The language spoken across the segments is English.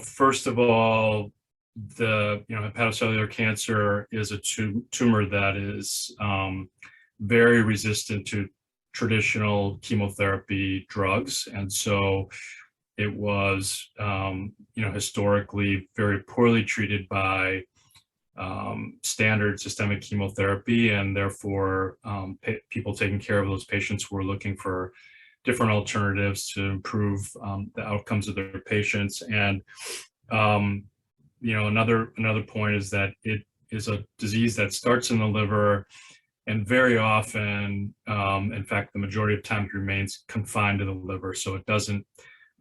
First of all, the hepatocellular cancer is a tumor that is very resistant to traditional chemotherapy drugs, and so it was historically very poorly treated by standard systemic chemotherapy, and therefore people taking care of those patients were looking for different alternatives to improve the outcomes of their patients. And another point is that it is a disease that starts in the liver, and very often, in fact, the majority of time, it remains confined to the liver, so it doesn't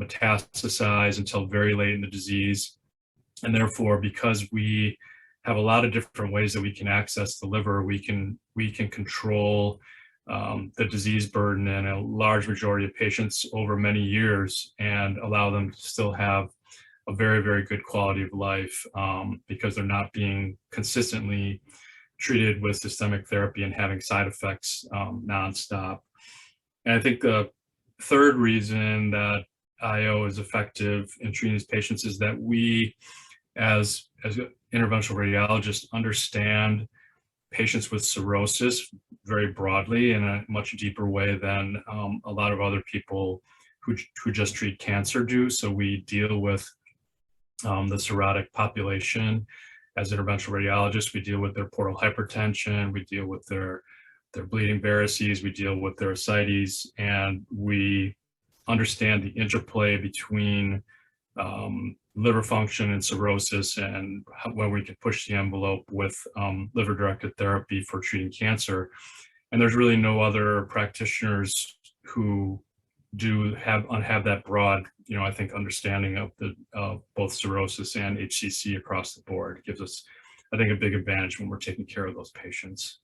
metastasize until very late in the disease. And therefore, because we have a lot of different ways that we can access the liver, we can control the disease burden in a large majority of patients over many years and allow them to still have a very, very good quality of life because they're not being consistently treated with systemic therapy and having side effects nonstop. And I think the third reason that IO is effective in treating these patients is that we, as interventional radiologists, understand patients with cirrhosis very broadly in a much deeper way than a lot of other people who just treat cancer do. So we deal with the cirrhotic population as interventional radiologists. We deal with their portal hypertension, we deal with their bleeding varices, we deal with their ascites, and we understand the interplay between liver function and cirrhosis, and when we can push the envelope with liver-directed therapy for treating cancer. And there's really no other practitioners who have that broad, I think, understanding of both cirrhosis and HCC across the board. It gives us, I think, a big advantage when we're taking care of those patients.